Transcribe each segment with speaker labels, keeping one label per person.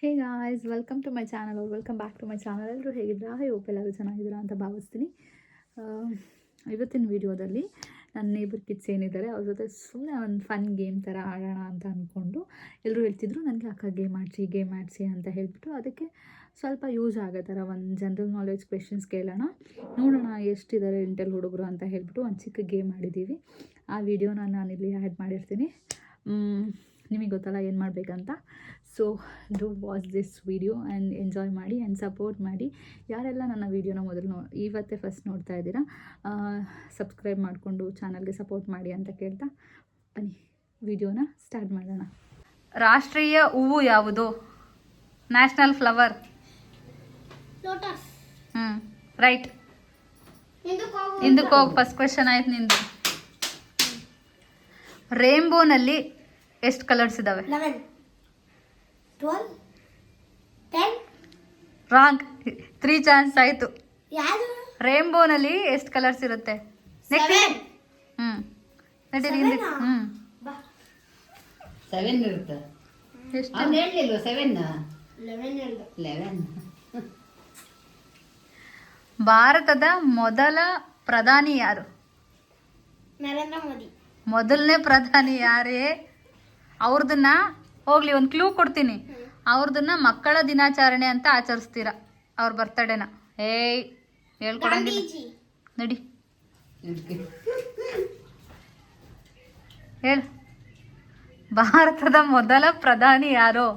Speaker 1: Hey guys, welcome to my channel welcome back to my channel. ಎಲ್ಲರೂ ಹೇಗಿದ್ದೀರಾ? Hope ಎಲ್ಲರೂ ಚೆನ್ನಾಗಿದ್ದೀರಾ ಅಂತ ಭಾವಿಸ್ತೀನಿ. ಇವತ್ತಿನ ವಿಡಿಯೋದಲ್ಲಿ ನನ್ನ ನೇಬರ್ ಕಿಡ್ಸ್ ಏನಿದ್ದಾರೆ ಅವ್ರ ಜೊತೆ ಸುಮ್ಮನೆ ಒಂದು ಫನ್ ಗೇಮ್ ಥರ ಆಡೋಣ ಅಂತ ಅಂದ್ಕೊಂಡು ಎಲ್ಲರೂ ಹೇಳ್ತಿದ್ರು ನನಗೆ ಅಕ್ಕ ಗೇಮ್ ಆಡಿಸಿ ಅಂತ ಹೇಳ್ಬಿಟ್ಟು. ಅದಕ್ಕೆ ಸ್ವಲ್ಪ ಯೂಸ್ ಆಗೋ ಥರ ಒಂದು ಜನರಲ್ ನಾಲೆಡ್ಜ್ ಕ್ವೆಶನ್ಸ್ ಕೇಳೋಣ, ನೋಡೋಣ ಎಷ್ಟಿದ್ದಾರೆ ಇಂಟೆಲ್ ಹುಡುಗರು ಅಂತ ಹೇಳ್ಬಿಟ್ಟು ಒಂದು ಚಿಕ್ಕ ಗೇಮ್ ಮಾಡಿದ್ದೀವಿ. ಆ ವಿಡಿಯೋನ ನಾನಿಲ್ಲಿ ಆ್ಯಡ್ ಮಾಡಿರ್ತೀನಿ. ನಿಮಗೆ ಗೊತ್ತಲ್ಲ ಏನು ಮಾಡಬೇಕಂತ. So do watch this video and enjoy ಮಾಡಿ ಆ್ಯಂಡ್ ಸಪೋರ್ಟ್ ಮಾಡಿ. ಯಾರೆಲ್ಲ ನನ್ನ ವೀಡಿಯೋನ ಮೊದಲು ಇವತ್ತೇ ಫಸ್ಟ್ ನೋಡ್ತಾ ಇದ್ದೀರಾ, ಸಬ್ಸ್ಕ್ರೈಬ್ ಮಾಡಿಕೊಂಡು ಚಾನಲ್ಗೆ ಸಪೋರ್ಟ್ ಮಾಡಿ ಅಂತ ಕೇಳ್ತಾ ಬನ್ನಿ ವಿಡಿಯೋನ ಸ್ಟಾರ್ಟ್ ಮಾಡೋಣ. ರಾಷ್ಟ್ರೀಯ ಹೂವು ಯಾವುದು? National flower?
Speaker 2: ಲೋಟಸ್.
Speaker 1: ರೈಟ್. ಹಿಂದಕ್ಕೆ ಹೋಗಿ. ಫಸ್ಟ್ ಕ್ವೆಶನ್ ಆಯ್ತು ನಿಂದು. ರೇನ್ಬೋನಲ್ಲಿ ಎಷ್ಟು ಕಲರ್ಸ್ ಇದ್ದಾವೆ?
Speaker 2: 11 12 10.
Speaker 1: ರಾಂಗ್. 3 ಚಾನ್ಸ್ ಆಯಿತು.
Speaker 2: ಯಾವುದು?
Speaker 1: ರೇನ್ಬೋನಲ್ಲಿ ಎಷ್ಟು ಕಲರ್ಸ್ ಇರುತ್ತೆ?
Speaker 2: 7.
Speaker 1: ನಡೀರಿ ಹಿಂದೆ.
Speaker 3: 7 ಇರುತ್ತೆ.
Speaker 1: ಎಷ್ಟು?
Speaker 3: ಅವ್ನು ಹೇಳಿಲ್ವ 7?
Speaker 2: 11 ಹೇಳ್ದ.
Speaker 3: 11.
Speaker 1: ಭಾರತದ ಮೊದಲ ಪ್ರಧಾನಿ ಯಾರು?
Speaker 2: ನರೇಂದ್ರ ಮೋದಿ.
Speaker 1: ಮೊದಲನೇ ಪ್ರಧಾನಿ ಯಾರೇ? ಅವ್ರದನ್ನ ಹೋಗ್ಲಿ, ಒಂದು ಕ್ಲೂ ಕೊಡ್ತೀನಿ. ಅವ್ರದನ್ನ ಮಕ್ಕಳ ದಿನಾಚರಣೆ ಅಂತ ಆಚರಿಸ್ತೀರ, ಅವ್ರ ಬರ್ತಡೇನ. ಏಯ್ ಹೇಳ್ಕೊಡಂಗಿಲ್ಲ,
Speaker 2: ಗಾಂಧೀಜಿ.
Speaker 1: ನಡಿ ಹೇಳ. ಭಾರತದ ಮೊದಲ ಪ್ರಧಾನಿ ಯಾರು?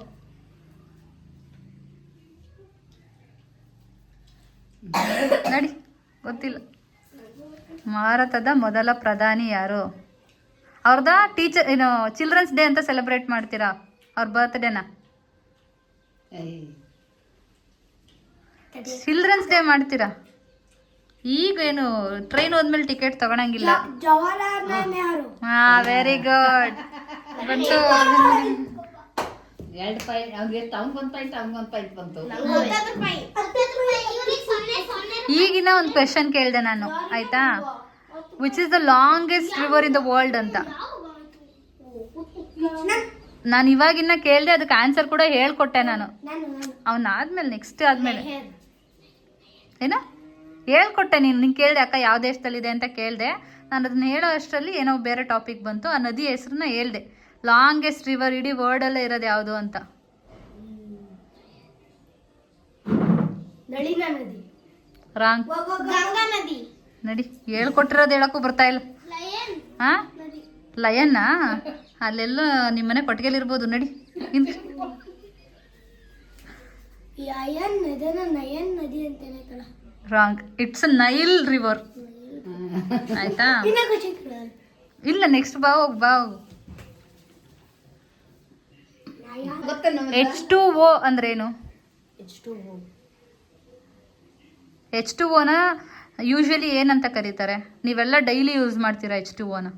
Speaker 1: ನಡಿ, ಗೊತ್ತಿಲ್ಲ. ಭಾರತದ ಮೊದಲ ಪ್ರಧಾನಿ ಯಾರು? ಅವ್ರದ ಟೀಚರ್ ಏನು ಚಿಲ್ಡ್ರನ್ಸ್ ಡೇ ಅಂತ ಸೆಲೆಬ್ರೇಟ್ ಮಾಡ್ತೀರಾ, ಅವ್ರ ಬರ್ತ್ಡೇನ? ಚಿಲ್ಡ್ರನ್ಸ್ ಡೇ ಮಾಡ್ತೀರಾ? ಈಗ ಏನು ಟ್ರೈನ್ ಹೋದ್ಮೇಲೆ ಟಿಕೆಟ್ ತಗೊಳಂಗಿಲ್ಲ.
Speaker 2: ಜವಾಹರಲಾಲ್ ನೆಹರು.
Speaker 1: ಹಾ, ವೆರಿ ಗುಡ್. ಬಂತು.
Speaker 3: 2 ಪಾಯಿಂಟ್ ಅವ್ನಿಗೆ. ಅವ್ನಿಗೊಂದು ಪಾಯಿಂಟ್, ಅವ್ನಿಗೊಂದು ಪಾಯಿಂಟ್ ಬಂತು.
Speaker 2: 10 ರೂಪಾಯಿ.
Speaker 1: ಈಗಿನ ಒಂದು ಕ್ವೆಶನ್ ಕೇಳಿದೆ ನಾನು, ಆಯ್ತಾ? Which is the longest river in the world ಅಂತ. ನಾನು ಇವಾಗಿನ್ನ ಕೇಳಿದೆ, ಅದಕ್ಕೆ ಆನ್ಸರ್ ಕೂಡ ಹೇಳ್ಕೊಟ್ಟೆ ನಾನು. ಅವನಾದ್ಮೇಲೆ ನೆಕ್ಸ್ಟ್ ಆದ್ಮೇಲೆ ಏನೋ ಹೇಳ್ಕೊಟ್ಟೆ. ನಿಂಗೆ ಕೇಳಿದೆ ಅಕ್ಕ ಯಾವ ದೇಶದಲ್ಲಿದೆ ಅಂತ ಕೇಳಿದೆ. ನಾನು ಅದನ್ನ ಹೇಳೋ ಅಷ್ಟರಲ್ಲಿ ಏನೋ ಬೇರೆ ಟಾಪಿಕ್ ಬಂತು. ಆ ನದಿ ಹೆಸರನ್ನ ಹೇಳ್ದೆ. ಲಾಂಗೆಸ್ಟ್ ರಿವರ್ ಇಡೀ ವರ್ಲ್ಡಲ್ಲೇ ಇರೋದು ಯಾವುದು ಅಂತ.
Speaker 2: ನಳಿನಾ ನದಿ.
Speaker 1: ರಾಂಗ್.
Speaker 2: ಗಂಗಾ ನದಿ.
Speaker 1: ನಡಿ, ಹೇಳ್ಕೊಟ್ಟಿರೋದು ಹೇಳಕ್ಕೂ ಬರ್ತಾ ಇಲ್ಲ.
Speaker 2: ಲಯನ್
Speaker 1: ಹಾ,
Speaker 2: ನದಿ.
Speaker 1: ಲಯನ್ನ? ಅಲ್ಲೆಲ್ಲ ನಿಮ್ಮನೆ ಕೊಟ್ಟಿಗೆಲಿರ್ಬೋದು. ನಡಿ ಹಿಂದೆ.
Speaker 2: ಲಯನ್ ನದಿನ ನಯನ್ ನದಿ ಅಂತಾನೆ ಕಣ.
Speaker 1: Wrong. It's a Nile river. ಆಯ್ತಾ? ಇಲ್ಲ, ನೆಕ್ಸ್ಟ್ ಬಾ ಹೋಗ್. H2O ಅಂದ್ರೇನು? H2Oನ ಯೂಶ್ವಲಿ ಏನಂತ ಕರೀತಾರೆ? ನೀವೆಲ್ಲ ಡೈಲಿ ಯೂಸ್ ಮಾಡ್ತೀರಾ H2Oನ?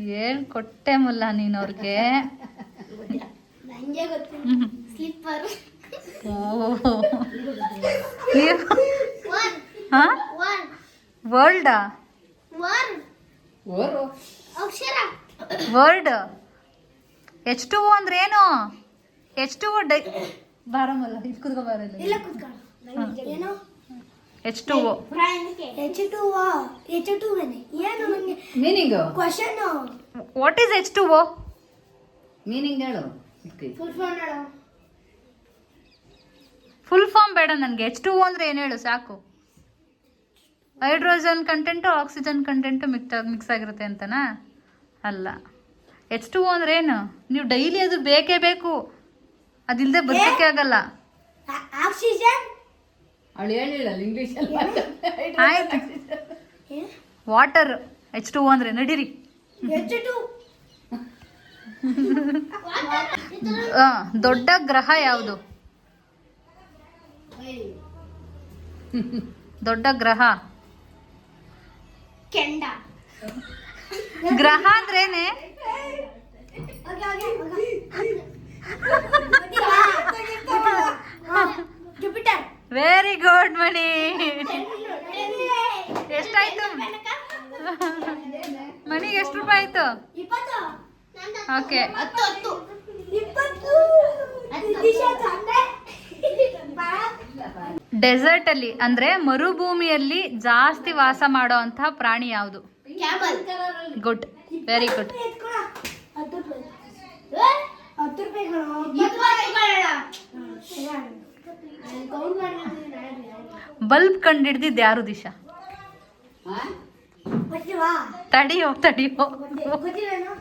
Speaker 1: ಹೇಳ್ಕೊಟ್ಟೆ ಮುಲ್ಲ ನೀನು ಅವ್ರಿಗೆ.
Speaker 2: ನಂಗೆ ಗೊತ್ತಿಲ್ಲ. ಸ್ಲಿಪ್ಪರ್.
Speaker 1: ಹಾ, ವರ್ಲ್ಡಾ?
Speaker 3: ಓರು.
Speaker 2: ಅಕ್ಷರ.
Speaker 1: ವರ್ಡ್. H2O ಅಂದ್ರೆ ಏನು? H2O ಬಾರಮಲ್ಲ, ಇದು ಕುತ್ಕೋ ಬಾರಲ್ಲ.
Speaker 2: ಇಲ್ಲ ಕೂತ್ಕೊಳ್ಳ. ಏನು?
Speaker 1: H2O.
Speaker 2: H2O. H2O ಏನು ನನಗೆ
Speaker 3: meaning
Speaker 2: question.
Speaker 1: What is H2O?
Speaker 3: Meaning ಹೇಳು.
Speaker 2: ಫುಲ್ ಫಾರ್ಮ್ ಹೇಳು.
Speaker 1: ಫುಲ್ ಫಾರ್ಮ್ ಬೇಡ ನನಗೆ. H2O ಅಂದ್ರೆ ಏನು ಹೇಳು ಸಾಕು. Hydrogen content oxygen content mix ಆಗಿರುತ್ತೆ ಅಂತನಾ? ಅಲ್ಲ. H2O ಅಂದ್ರೆ ಏನು? ನೀವು ಡೈಲಿ ಅದು ಬೇಕೇ ಬೇಕು, ಅದಿಲ್ಲದೆ ಬದುಕಕ್ಕೆ ಆಗಲ್ಲ.
Speaker 2: ಆಕ್ಸಿಜನ್.
Speaker 3: ಅವಳು ಹೇಳಿಲ್ಲ ಇಂಗ್ಲೀಷ್ ಅಲ್ಲಿ.
Speaker 1: ಆಯ್ತು. ವಾಟರ್. H2O ಅಂದ್ರೆ ನಡೀರಿ.
Speaker 2: H2.
Speaker 1: ದೊಡ್ಡ ಗ್ರಹ ಯಾವುದು? ದೊಡ್ಡ ಗ್ರಹ.
Speaker 2: ಕೆಂಡ.
Speaker 1: ಗ್ರಹ ಅಂದ್ರೇನೆ?
Speaker 2: ಜುಪಿಟರ್.
Speaker 1: ವೆರಿ ಗುಡ್ ಮಣಿ. ಎಷ್ಟಾಯ್ತು ಮಣಿಗೆ? ಎಷ್ಟು ರೂಪಾಯಿ ಆಯ್ತು?
Speaker 2: 20.
Speaker 1: ಓಕೆ.
Speaker 2: 20 ದಿಶಾ ತಂದೆ
Speaker 1: ಡೆಸರ್ಟ್ ಅಲ್ಲಿ ಅಂದ್ರೆ ಮರುಭೂಮಿಯಲ್ಲಿ ಜಾಸ್ತಿ ವಾಸ ಮಾಡೋ ಅಂತಹ ಪ್ರಾಣಿ ಯಾವುದು?
Speaker 2: ಕ್ಯಾಮಲ್.
Speaker 1: Good, very good.
Speaker 2: 10 ರೂಪಾಯಿ ಕಣೋ. 20 ಕೌಂಟ್ ಮಾಡಿ.
Speaker 1: ಬಲ್ಬ್ ಕಂಡಿಡ್ದಿದ್ದು ಯಾರು ದಿಶಾ?
Speaker 2: ಗೊತ್ತಿಲ್ವಾ?
Speaker 1: ತಡಿಯೋ.
Speaker 2: ಗೊತ್ತಿಲ್ವೇನೋ?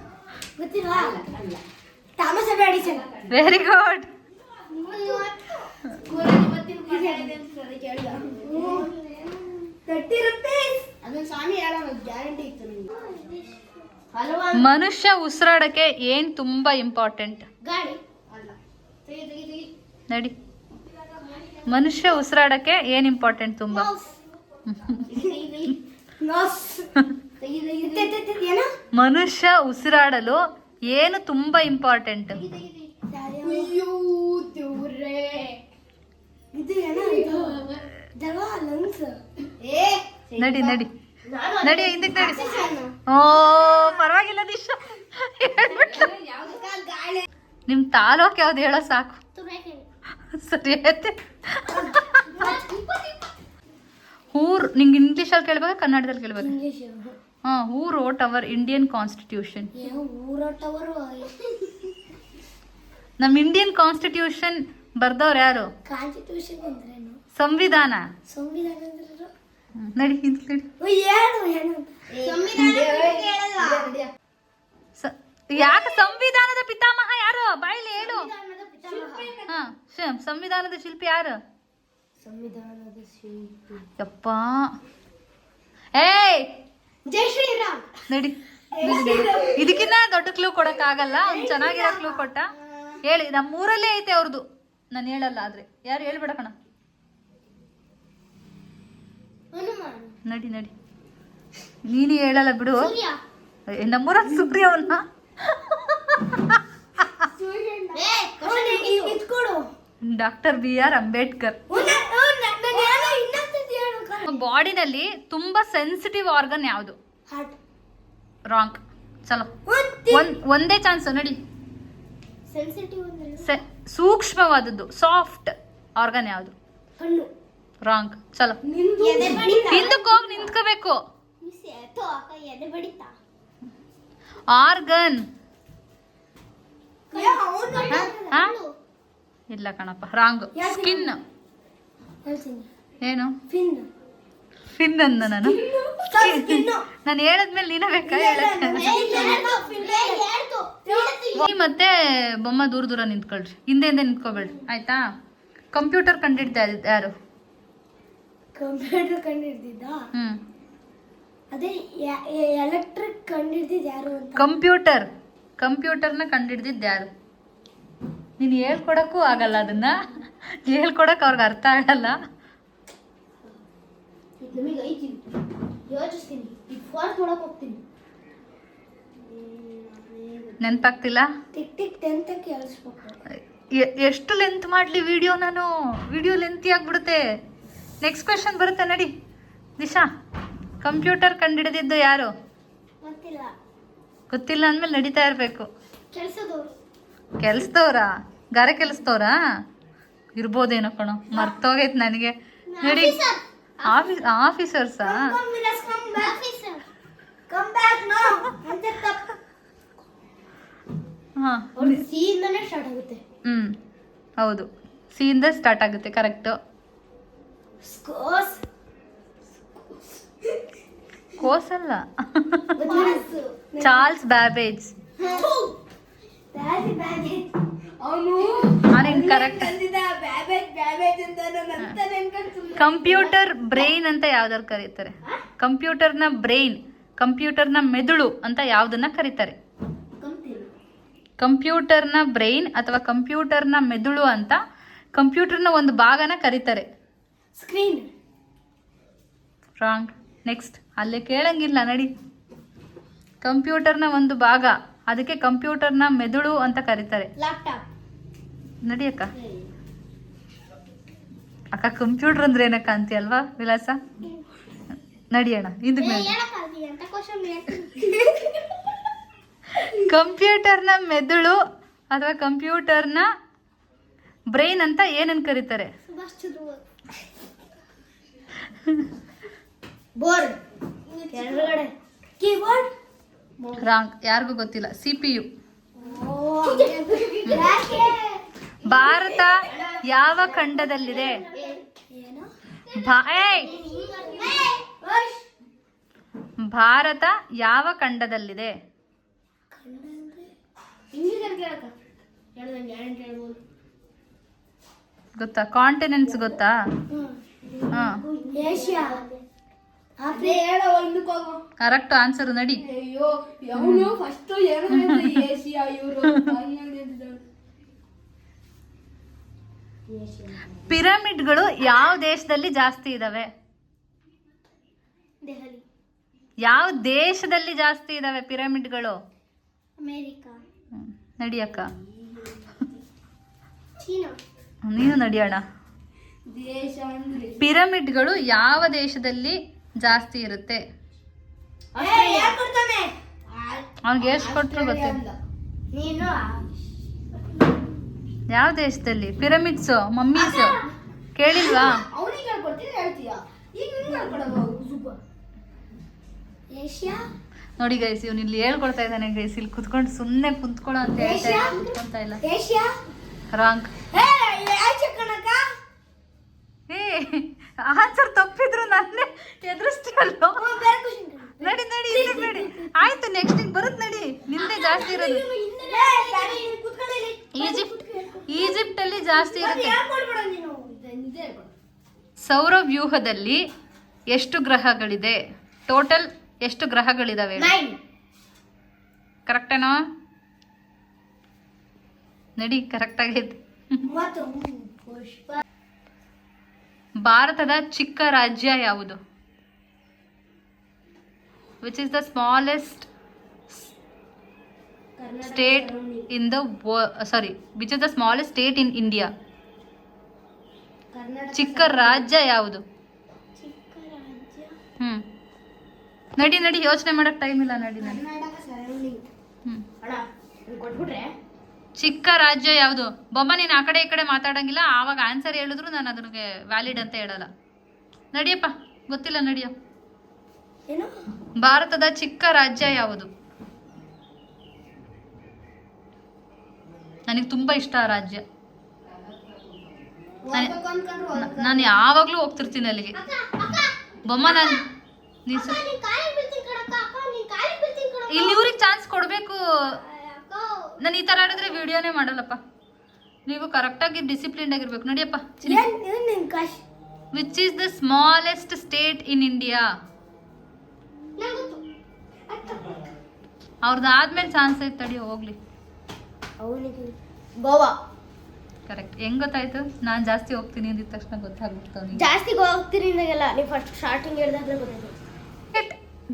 Speaker 2: ಗೊತ್ತಿಲ್ವಾ? ಥಾಮಸ್ ಅಲ್ವಾ ಎಡಿಸನ್.
Speaker 1: Very good.
Speaker 2: 30 ರೂಪೀಸ್. ಅದನ್ನ ಸ್ವಾಮಿ ಹೇಳೋಣ, ಗ್ಯಾರಂಟಿ ಇತ್ತು ನಿಮ್ಗೆ.
Speaker 1: ಮನುಷ್ಯ ಉಸಿರಾಡಕ್ಕೆ ಏನ್ ತುಂಬಾ ಇಂಪಾರ್ಟೆಂಟ್?
Speaker 2: ಗಾಡಿ ಅಲ್ಲ. ತೆಗಿ.
Speaker 1: ನಡಿ. ಮನುಷ್ಯ ಉಸಿರಾಡಕ್ಕೆ ಏನ್ ಇಂಪಾರ್ಟೆಂಟ್ ತುಂಬಾ?
Speaker 2: ಏನು?
Speaker 1: ಮನುಷ್ಯ ಉಸಿರಾಡಲು ಏನು ತುಂಬಾ ಇಂಪಾರ್ಟೆಂಟ್? ನಡಿ ಹಿಂದಕ್ಕೆ ನಡಿ. ಓ ಪರವಾಗಿಲ್ಲ ದಿಶಾ, ನಿಮ್ ತಾಲೂಕ್ ಯಾವ್ದು ಹೇಳೋ ಸಾಕು. ಸರಿ ಐತೆ. ಹೂರ್ ನಿಂಗೆ ಇಂಗ್ಲೀಷಲ್ಲಿ ಕೇಳ್ಬೇಕಾ ಕನ್ನಡದಲ್ಲಿ ಕೇಳ್ಬೇಕಾ? Who wrote our Indian constitution? ನಮ್ ಇಂಡಿಯನ್ ಕಾನ್ಸ್ಟಿಟ್ಯೂಷನ್ ಬರ್ದವ್ರು ಯಾರು?
Speaker 2: ಕಾನ್ಸ್ಟಿಟ್ಯೂಷನ್ ಅಂದ್ರೇನು?
Speaker 1: ಸಂವಿಧಾನ.
Speaker 2: ಸಂವಿಧಾನ ಅಂದ್ರೆ
Speaker 1: ನಡಿ ಹಿಂದಕ್ಕೆ ನಡಿ. ಯಾಕೆ ಸಂವಿಧಾನದ ಪಿತಾಮಹ ಯಾರು? ಬಾಯಿಲಿ ಹೇಳು. ಹಾ, ಸಂವಿಧಾನದ ಶಿಲ್ಪಿ ಯಾರು?
Speaker 2: ಸಂವಿಧಾನದ ಶಿಲ್ಪಿ
Speaker 1: ಯಪ್ಪ. ಏಯ್
Speaker 2: ಜೈ ಶ್ರೀರಾಮ್.
Speaker 1: ನಡಿ. ಇದಕ್ಕಿನ್ನ ದೊಡ್ಡ ಕ್ಲೂ ಕೊಡಕ್ಕಾಗಲ್ಲ. ಅವ್ನು ಚೆನ್ನಾಗಿರೋ ಕ್ಲೂ ಕೊಟ್ಟ. ಹೇಳಿ, ನಮ್ಮೂರಲ್ಲೇ ಐತೆ ಅವ್ರದ್ದು. ನಾನು ಹೇಳಲ್ಲ, ಆದ್ರೆ ಯಾರು ಹೇಳ್ಬೇಡ ಕಣ. ನಡಿ ನೀನು ಹೇಳಲ್ಲ ಬಿಡು. ನಮ್ಮೂರಲ್ಲಿ ಸುಗ್ರೀವನ್ನ ಡಾಕ್ಟರ್ BR ಅಂಬೇಡ್ಕರ್. ಬಾಡಿನಲ್ಲಿ ತುಂಬಾ ಸೆನ್ಸಿಟಿವ್ ಆರ್ಗನ್ ಯಾವುದು? ರಾಂಗ್. ಚಲೋ, ಒಂದೇ ಚಾನ್ಸ್. ನಡಿ. ಸೂಕ್ಷ್ಮವಾದದ್ದು ಸಾಫ್ಟ್ ಆರ್ಗನ್ ಯಾವುದು? ರಾಂಗ್. ಚಲೋ, ಹಿಂದಕ್ಕೆ ಹೋಗಿ ನಿಂತ್ಕೋಬೇಕು. ಆರ್ಗನ್ ಇಲ್ಲ ಕಣಪ್ಪ, ರಾಂಗ್. ಸ್ಕಿನ್. ಏನು ಫಿನ್ ಅಂದ ನಾನು? ನಾನು ಹೇಳದ್ಮೇಲೆ ನೀನ ಬೇಕಾ ಹೇಳಕ್ಕೆ? ಮತ್ತೆ ಬೊಮ್ಮ ದೂರ ನಿಂತ್ಕೊಳ್ರಿ, ಹಿಂದೆ ನಿಂತ್ಕೋಬೇಡ್ರಿ ಆಯ್ತಾ? ಕಂಪ್ಯೂಟರ್ ಕಂಡಿಡ್ತಾ ಯಾರು?
Speaker 2: ಕಂಪ್ಯೂಟರ್ ಕಂಡಿಡ್ದಿದ್ದ? ಅದೇ ಎಲೆಕ್ಟ್ರಿಕ್ ಕಂಡಿಡ್ದಿದ್ದು ಯಾರು ಅಂತ. ಕಂಪ್ಯೂಟರ್ನ ಕಂಡಿಡ್ದಿದ್ದು ಯಾರು? ನೀನು ಹೇಳ್ಕೊಡಕ್ಕೂ ಆಗಲ್ಲ, ಅದನ್ನ ಹೇಳ್ಕೊಡಕ್ ಅವ್ರಿಗೆ ಅರ್ಥ ಆಗಲ್ಲ. ನಮಗೆ ಐತಿ, ಯೋಚಿಸ್ತೀನಿ, ಫಾಸ್ಟ್ ಮಾಡಕ್ ಹೋಗ್ತೀನಿ.
Speaker 1: ನೆನಪಾಗ್ತಿಲ್ಲ?
Speaker 2: ಟಿಕ್ 10 ಕೇಳಿಸ್ಬೇಕು.
Speaker 1: ಎಷ್ಟು ಲೆಂತ್ ಮಾಡ್ಲಿ ವಿಡಿಯೋ? ನಾನು ವಿಡಿಯೋ ಲೆಂತಿ ಆಗ್ಬಿಡುತ್ತೆ. ನೆಕ್ಸ್ಟ್ ಕ್ವೆಶ್ಚನ್ ಬರುತ್ತೆ. ನಡಿ ದಿಶಾ. ಕಂಪ್ಯೂಟರ್ ಕಂಡಿಡಿದಿದ್ದು ಯಾರು? ಗೊತ್ತಿಲ್ಲ ಅಂದ್ಮೇಲೆ ನಡೀತಾ ಇರಬೇಕು. ಕೆಲ್ಸದವ್ರಾ? ಗಾರೆ ಕೆಲಸದವ್ರಾ ಇರ್ಬೋದೇನೋ ಕಣೋ, ಮರ್ತೋಗೈತೆ ನನಗೆ. ನಡಿ. ಆಫೀಸರ್ಸಾ? ಹೌದು, ಸಿ ಇಂದ ಸ್ಟಾರ್ಟ್ ಆಗುತ್ತೆ. ಕರೆಕ್ಟ್. ಕೋಸ್ ಅಲ್ಲ, Charles Babbage. Correct. Computer brain ಅಂತ ಯಾವ್ದಾರು ಕರೀತಾರೆ? ಕಂಪ್ಯೂಟರ್ನ ಬ್ರೈನ್, ಕಂಪ್ಯೂಟರ್ನ ಮೆದುಳು ಅಂತ ಯಾವ್ದನ್ನ ಕರೀತಾರೆ? ಕಂಪ್ಯೂಟರ್ನ ಬ್ರೈನ್ ಅಥವಾ ಕಂಪ್ಯೂಟರ್ನ ಮೆದುಳು ಅಂತ ಕಂಪ್ಯೂಟರ್ನ ಒಂದು ಭಾಗನ ಕರೀತಾರೆ.
Speaker 2: ಸ್ಕ್ರೀನ್.
Speaker 1: ರಾಂಗ್. ನೆಕ್ಸ್ಟ್. ಅಲ್ಲೇ ಕೇಳಂಗಿಲ್ಲ, ನಡಿ. ಕಂಪ್ಯೂಟರ್ನ ಒಂದು ಭಾಗ, ಅದಕ್ಕೆ ಕಂಪ್ಯೂಟರ್ನ ಮೆದುಳು ಅಂತ ಕರೀತಾರೆ.
Speaker 2: ಲ್ಯಾಪ್ಟಾಪ್.
Speaker 1: ನಡಿ ಅಕ್ಕ. ಅಕ್ಕ ಕಂಪ್ಯೂಟರ್ ಅಂದ್ರೆ ಏನಕ್ಕ ಅಂತೀಯಲ್ವಾ ವಿಲಾಸ? ನಡಿಯೋಣ ಹಿಂದಕ್ಕೆ. ಕಂಪ್ಯೂಟರ್ನ ಮೆದುಳು ಅಥವಾ ಕಂಪ್ಯೂಟರ್ನ ಬ್ರೈನ್ ಅಂತ ಏನನ್ನು ಕರೀತಾರೆ?
Speaker 2: ಸುಭಾಷ್ ಚಂದ್ರ ಬೋರ್ಡ್ ಕೆಳಗಡೆ ಕೀಬೋರ್ಡ್.
Speaker 1: ರಾಂಗ್, ಯಾರಿಗೂ ಗೊತ್ತಿಲ್ಲ. CPU. ಭಾರತ ಯಾವ ಖಂಡದಲ್ಲಿದೆ? ಭಾರತ ಯಾವ ಖಂಡದಲ್ಲಿದೆ? ಗೊತ್ತಾ? ಕಾಂಟಿನೆಂಟ್ಸ್ ಗೊತ್ತಾ? ಹಾ,
Speaker 2: ಏಷ್ಯಾ.
Speaker 1: Correct answer. ನಡಿ. ಪಿರಮಿಡ್ಗಳು ಯಾವ ದೇಶದಲ್ಲಿ ಜಾಸ್ತಿ ಇದಾವೆ?
Speaker 2: ದೆಹಲಿ.
Speaker 1: ಯಾವ ದೇಶದಲ್ಲಿ ಜಾಸ್ತಿ ಇದಾವೆ ಪಿರಮಿಡ್ಗಳು?
Speaker 2: ಅಮೇರಿಕಾ.
Speaker 1: ನಡಿಯಕ್ಕ,
Speaker 2: ಚೀನಾ.
Speaker 1: ನೀನು ನಡಿಯೋಣ. ಪಿರಮಿಡ್ಗಳು ಯಾವ ದೇಶದಲ್ಲಿ ಜಾಸ್ತಿ ಇರುತ್ತೆ? ಅವ್ನಿಗೆ ಎಷ್ಟು ಕೊಟ್ಟರು ಗೊತ್ತಿಲ್ಲ.
Speaker 2: ನೀನು
Speaker 1: ಯಾವ ದೇಶದಲ್ಲಿ? ಪಿರಮಿಡ್ಸು, ಮಮ್ಮೀಸು ಕೇಳಿಲ್ವಾ?
Speaker 2: ಏಷ್ಯಾ.
Speaker 1: ನೋಡಿ ಗೈಸ್, ಇವ್ನು ಇಲ್ಲಿ ಹೇಳ್ಕೊಡ್ತಾ ಇದ್ದಾನೆ ಗೈಸ್. ಇಲ್ಲಿ ಕುತ್ಕೊಂಡು ಸುಮ್ಮನೆ ಕುಂತ್ಕೊಳ್ಳೋ ಅಂತ ಹೇಳ್ತಾ ಕುತ್ಕೊಂತ ಇಲ್ಲ.
Speaker 2: ಏಷ್ಯಾ.
Speaker 1: ರಾಂಗ್. ಏ, ಆನ್ಸರ್ ತಪ್ಪಿದ್ರು ನನ್ನೇ ಎದುರಿಸ್ತೀವಲ್ಲೋ. ನಡಿ ನಡಿ, ಇಲ್ಲಿ ನಡಿ. ಆಯ್ತು, ನೆಕ್ಸ್ಟ್ ಹಿಂಗ್ ಬರುತ್ ನಡಿ. ನಿಂದೆ ಜಾಸ್ತಿ ಇರೋದು. ಈಜಿಪ್ಟ್ ಅಲ್ಲಿ ಜಾಸ್ತಿ ಇರುತ್ತೆ. ಸೌರವ್ಯೂಹದಲ್ಲಿ ಎಷ್ಟು ಗ್ರಹಗಳಿದೆ? ಟೋಟಲ್ ಎಷ್ಟು ಗ್ರಹಗಳಿದಾವೆ? ಕರೆಕ್ಟೇನೋ? ನಡಿ, ಕರೆಕ್ಟ್ ಆಗೈತೆ. ಭಾರತದ ಚಿಕ್ಕ ರಾಜ್ಯ ಯಾವುದು? Which is the smallest state in the which is the smallest state in India? ಚಿಕ್ಕ ರಾಜ್ಯ ಯಾವುದು? ನಡಿ ನಡಿ, ಯೋಚನೆ ಮಾಡಕ್ ಟೈಮ್ ಇಲ್ಲ. ನಡಿ ನಡಿ. ಚಿಕ್ಕ ರಾಜ್ಯ ಯಾವುದು? ಬೊಮ್ಮ, ನೀನು ಆ ಕಡೆ ಈ ಕಡೆ ಮಾತಾಡಂಗಿಲ್ಲ. ಆವಾಗ ಆನ್ಸರ್ ಹೇಳಿದ್ರು ನಾನು ಅದಕ್ಕೆ ವ್ಯಾಲಿಡ್ ಅಂತ ಹೇಳಲ್ಲ. ನಡಿಯಪ್ಪ, ಗೊತ್ತಿಲ್ಲ, ನಡಿಯೋ. ಭಾರತದ ಚಿಕ್ಕ ರಾಜ್ಯ ಯಾವುದು? ನನಗೆ ತುಂಬಾ ಇಷ್ಟ ಆ ರಾಜ್ಯ. ನಾನು ಯಾವಾಗ್ಲೂ ಹೋಗ್ತಿರ್ತೀನಿ ಅಲ್ಲಿಗೆ. ಬೊಮ್ಮ, ನಾನು ಇಲ್ಲಿ ಇವ್ರಿಗೆ ಚಾನ್ಸ್ ಕೊಡ್ಬೇಕು. ನಾನು ಈ ತರ ಆಡಿದ್ರೆ ವಿಡಿಯೋನೇ ಮಾಡಲ್ಲಪ್ಪ. ನೀವು ಕರೆಕ್ಟಾಗಿ ಡಿಸಿಪ್ಲಿನ್ ಆಗಿರ್ಬೇಕು. ನಡಿಯಪ್ಪ. Which is the smallest state in India? ಅವ್ರದ್ದು ಆದ್ಮೇಲೆ ಚಾನ್ಸ್ ಐತೆ, ತಡಿ ಹೋಗ್ಲಿ.
Speaker 2: ಗೋವಾ.
Speaker 1: ಕರೆಕ್ಟ್. ಹೆಂಗ್ ಗೊತ್ತಾಯ್ತು? ನಾನು ಜಾಸ್ತಿ ಹೋಗ್ತೀನಿ ಅಂದಿದ ತಕ್ಷಣ ಗೊತ್ತಾಗ್ಬಿಡ್ತಾವ.
Speaker 2: ಜಾಸ್ತಿ ಗೋವಾ ಹೋಗ್ತೀರಿ ಅಂದಾಗೆಲ್ಲ ನೀವು ಫಸ್ಟ್ ಸ್ಟಾರ್ಟಿಂಗ್ ಹೇಳಿದಾಗಲೇ ಗೊತ್ತಾಯ್ತು.
Speaker 1: ಕ್ರಿಕೆಟ್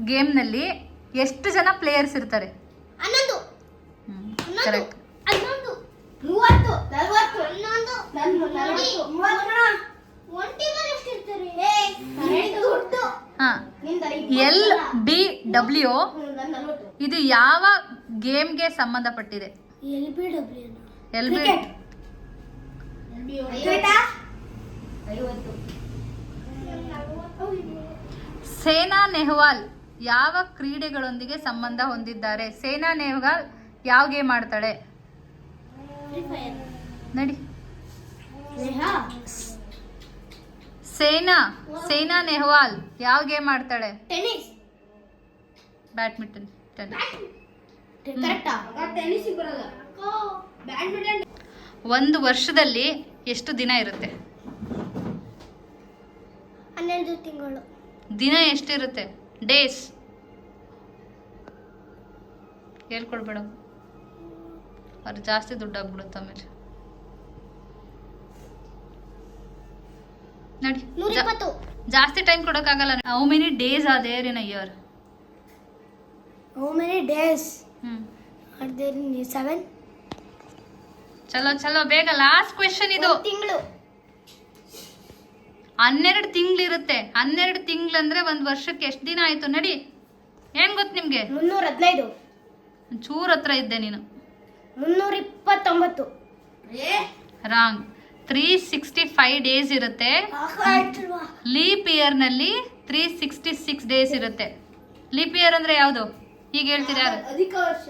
Speaker 1: ಗೇಮ್ನಲ್ಲಿ ಎಷ್ಟು ಜನ ಪ್ಲೇಯರ್ಸ್ ಇರ್ತಾರೆ?
Speaker 2: 11.
Speaker 1: ಕರೆಕ್ಟ್.
Speaker 2: 11, 30, 40, 11, 30. ಒನ್ ಟೀಮಲ್ಲಿ ಎಷ್ಟು ಇರ್ತಾರೆ?
Speaker 1: ಹಾ, LBW ಇದು ಯಾವ ಗೇಮ್ಗೆ ಸಂಬಂಧಪಟ್ಟಿದೆ? ಸೇನಾ ನೆಹ್ವಾಲ್ ಯಾವ ಕ್ರೀಡೆಗಳೊಂದಿಗೆ ಸಂಬಂಧ ಹೊಂದಿದ್ದಾರೆ? ಸೇನಾ ನೆಹ್ವಾಲ್ ಯಾವ ಗೇಮ್ ಆಡ್ತಾಳೆ? ನಡಿ. ಸೇನಾ ನೆಹ್ವಾಲ್ ಯಾವ ಗೇಮ್ ಆಡ್ತಾಳೆ?
Speaker 2: ಟೆನ್ನಿಸ್.
Speaker 1: ಬ್ಯಾಡ್ಮಿಂಟನ್. ಒಂದು ವರ್ಷದಲ್ಲಿ ಎಷ್ಟು ದಿನ ಇರುತ್ತೆ?
Speaker 2: 12 ತಿಂಗಳು.
Speaker 1: ದಿನ ಎಷ್ಟಿರುತ್ತೆ? ಡೇಸ್ ಹೇಳ್ಕೊಡ್ಬೇಡ, ಅವ್ರು ಜಾಸ್ತಿ ದುಡ್ಡು ಆಗ್ಬಿಡುತ್ತೆ ಆಮೇಲೆ. ನೋಡಿ,
Speaker 2: 120.
Speaker 1: ಜಾಸ್ತಿ ಟೈಮ್ ಕೊಡೋಕ್ಕಾಗಲ್ಲ. How many days are there in a year?
Speaker 2: How many days
Speaker 1: are
Speaker 2: there in 7?
Speaker 1: ಚಲೋ ಚಲೋ, ಬೇಗ. ಲಾಸ್ಟ್ ಕ್ವೆಶ್ಚನ್ ಇದು.
Speaker 2: ತಿಂಗಳು.
Speaker 1: 12 ತಿಂಗಳಿರುತ್ತೆ. 12 ತಿಂಗಳು ಅಂದ್ರೆ ಒಂದು ವರ್ಷಕ್ಕೆ ಎಷ್ಟು ದಿನ ಆಯ್ತು? ನಡಿ. ಏನ್ ಗೊತ್ತು ನಿಮ್ಗೆ?
Speaker 2: 315.
Speaker 1: ಒಂಚೂರು ಹತ್ರ ಇದ್ದೆ ನೀನು.
Speaker 2: 329.
Speaker 1: ರಾಂಗ್. 365 ಡೇಸ್ ಇರುತ್ತೆ. ಲೀಪ್ ಇಯರ್ನಲ್ಲಿ 366 ಡೇಸ್ ಇರುತ್ತೆ. ಲೀಪ್ ಇಯರ್ ಅಂದರೆ ಯಾವುದು ಈಗ ಹೇಳ್ತೀರಾ ಯಾರು?
Speaker 2: ಅಧಿಕ ವರ್ಷ.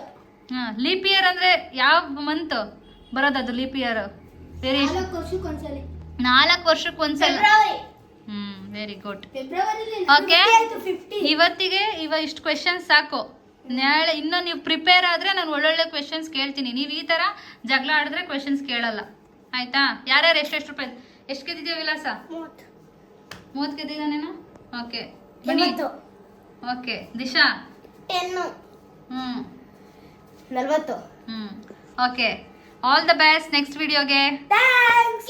Speaker 1: ಹಾಂ, ಲೀಪ್ ಇಯರ್ ಅಂದರೆ ಯಾವ ಮಂತ್ ಬರೋದದು ಲೀಪ್ ಇಯರ್? ವೆರಿ
Speaker 2: 4 ವರ್ಷಕ್ಕೊಂದ್ಸಲಿ.
Speaker 1: 4 ವರ್ಷಕ್ಕೊಂದ್ಸಲ.
Speaker 2: ಫೆಬ್ರವರಿ.
Speaker 1: Very good.
Speaker 2: ಫೆಬ್ರವರಿಲಿ
Speaker 1: ಓಕೆ,
Speaker 2: 50.
Speaker 1: ಇವತ್ತಿಗೆ ಇಷ್ಟು ಕ್ವೆಶನ್ಸ್ ಸಾಕು. ನಾಳೆ ಇನ್ನೂ ನೀವು ಪ್ರಿಪೇರ್ ಆದರೆ ನಾನು ಒಳ್ಳೊಳ್ಳೆ ಕ್ವೆಶನ್ಸ್ ಕೇಳ್ತೀನಿ. ನೀವು ಈ ಥರ ಜಗಳ ಆಡಿದ್ರೆ ಕ್ವೆಶನ್ಸ್ ಕೇಳಲ್ಲ, ಆಯಿತಾ? ಯಾರ್ಯಾರು ಎಷ್ಟೆಷ್ಟು ರೂಪಾಯಿ ಎಷ್ಟು ಗೆದ್ದಿದ್ದೀಯ ವಿಲಾಸ? 30 ಗೆದ್ದಿದ್ದ ನೀನು? ಓಕೆ ಬನ್ನಿ. ಓಕೆ ದಿಶಾ?
Speaker 2: 10.
Speaker 1: ಹ್ಞೂ
Speaker 2: 40.
Speaker 1: Okay, all the best next ವಿಡಿಯೋಗೆ.
Speaker 2: Thanks.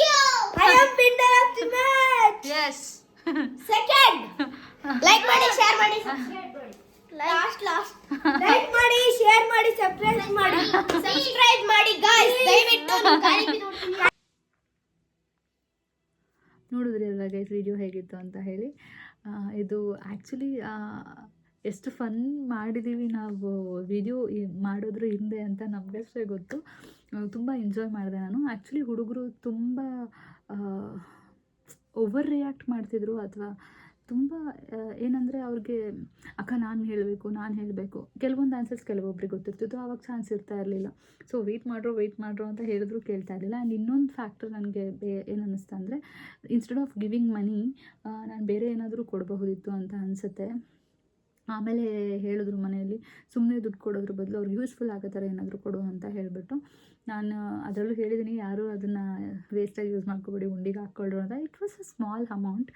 Speaker 2: I am winner of the match.
Speaker 1: Yes.
Speaker 2: Second. Like ಮಾಡಿ, share ಮಾಡಿ, subscribe ಮಾಡಿ. Last. Like ಮಾಡಿ, share ಮಾಡಿ, subscribe ಮಾಡಿ. Subscribe ಮಾಡಿ guys. ದಯವಿಟ್ಟು ನಿಮ್ಮ ಗಾಳಿ ಬಿದ್ದು
Speaker 1: ನೋಡಿದ್ರಿ ಅಲ್ವಾ ಗೈಸ್ ವಿಡಿಯೋ ಹೇಗಿತ್ತು ಅಂತ ಹೇಳಿ. ಇದು ಆ್ಯಕ್ಚುಲಿ ಎಷ್ಟು ಫನ್ ಮಾಡಿದ್ದೀವಿ ನಾವು ವಿಡಿಯೋ ಮಾಡೋದ್ರ ಹಿಂದೆ ಅಂತ ನಮಗಷ್ಟೇ ಗೊತ್ತು. ತುಂಬ ಎಂಜಾಯ್ ಮಾಡಿದೆ ನಾನು. ಆ್ಯಕ್ಚುಲಿ ಹುಡುಗರು ತುಂಬ ಓವರ್ ರಿಯಾಕ್ಟ್ ಮಾಡ್ತಿದ್ರು, ಅಥವಾ ತುಂಬ ಏನಂದರೆ ಅವ್ರಿಗೆ ಅಕ್ಕ ನಾನು ಹೇಳಬೇಕು ಕೆಲವೊಂದು ಆನ್ಸರ್ಸ್ ಕೆಲವೊಬ್ರಿಗೆ ಗೊತ್ತಿರ್ತಿತ್ತು, ಆವಾಗ ಚಾನ್ಸ್ ಇರ್ತಾ ಇರಲಿಲ್ಲ. ಸೊ ವೆಯ್ಟ್ ಮಾಡ್ರೋ ಅಂತ ಹೇಳಿದ್ರು ಕೇಳ್ತಾ ಇರಲಿಲ್ಲ. ಆ್ಯಂಡ್ ಇನ್ನೊಂದು ಫ್ಯಾಕ್ಟರ್ ನನಗೆ ಏನು ಅನ್ನಿಸ್ತಾ ಅಂದರೆ, ಇನ್ಸ್ಟೆಡ್ ಆಫ್ ಗಿವಿಂಗ್ ಮನಿ ನಾನು ಬೇರೆ ಏನಾದರೂ ಕೊಡಬಹುದಿತ್ತು ಅಂತ ಅನಿಸುತ್ತೆ. ಆಮೇಲೆ ಹೇಳಿದ್ರು ಮನೆಯಲ್ಲಿ, ಸುಮ್ಮನೆ ದುಡ್ಡು ಕೊಡೋದ್ರ ಬದಲು ಅವ್ರಿಗೆ ಯೂಸ್ಫುಲ್ ಆಗೋ ಥರ ಏನಾದರೂ ಕೊಡು ಅಂತ ಹೇಳಿಬಿಟ್ಟು. ನಾನು ಅದರಲ್ಲೂ ಹೇಳಿದ್ದೀನಿ, ಯಾರೂ ಅದನ್ನು ವೇಸ್ಟಾಗಿ ಯೂಸ್ ಮಾಡ್ಕೊಬೇಡಿ, ಉಂಡಿಗೆ ಹಾಕ್ಕೊಳ್ರು ಅಂತ. It was a small amount,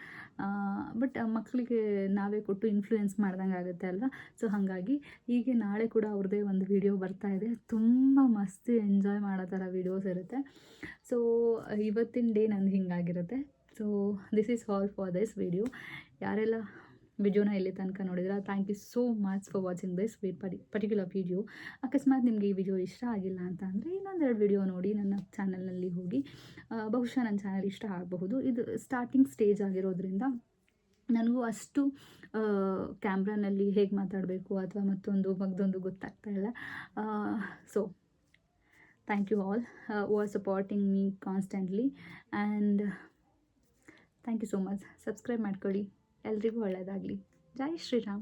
Speaker 1: but ಮಕ್ಕಳಿಗೆ ನಾವೇ ಕೊಟ್ಟು ಇನ್ಫ್ಲೂಯೆನ್ಸ್ ಮಾಡ್ದಂಗೆ ಆಗುತ್ತೆ ಅಲ್ವಾ. ಸೊ ಹಾಗಾಗಿ ಹೀಗೆ ನಾಳೆ ಕೂಡ ಅವ್ರದ್ದೇ ಒಂದು ವಿಡಿಯೋ ಬರ್ತಾ ಇದೆ. ತುಂಬ ಮಸ್ತ್ ಎಂಜಾಯ್ ಮಾಡೋ ಥರ ವೀಡಿಯೋಸ್ ಇರುತ್ತೆ. ಸೊ ಇವತ್ತಿನ ಡೇ ನಂದು ಹಿಂಗಾಗಿರುತ್ತೆ. So this is all for this video. ಯಾರೆಲ್ಲ ವಿಡಿಯೋನ ಇಲ್ಲಿ ತನಕ ನೋಡಿದ್ರೆ thank you so much for watching this particular video. ಅಕಸ್ಮಾತ್ ನಿಮಗೆ ಈ ವಿಡಿಯೋ ಇಷ್ಟ ಆಗಿಲ್ಲ ಅಂತ ಅಂದರೆ ಇನ್ನೊಂದೆರಡು ವಿಡಿಯೋ ನೋಡಿ ನನ್ನ ಚಾನಲ್ನಲ್ಲಿ ಹೋಗಿ. ಬಹುಶಃ ನನ್ನ ಚಾನಲ್ ಇಷ್ಟ ಆಗಬಹುದು. ಇದು ಸ್ಟಾರ್ಟಿಂಗ್ ಸ್ಟೇಜ್ ಆಗಿರೋದ್ರಿಂದ ನನಗೂ ಅಷ್ಟು ಕ್ಯಾಮ್ರಾನಲ್ಲಿ ಹೇಗೆ ಮಾತಾಡಬೇಕು ಅಥವಾ ಮಗದೊಂದು ಗೊತ್ತಾಗ್ತಾ ಇಲ್ಲ. So thank you all who are supporting me constantly, and thank you so much. Subscribe ಮಾಡ್ಕೊಳ್ಳಿ. ಎಲ್ರಿಗೂ ಒಳ್ಳೆಯದಾಗಲಿ. ಜೈ ಶ್ರೀರಾಮ್.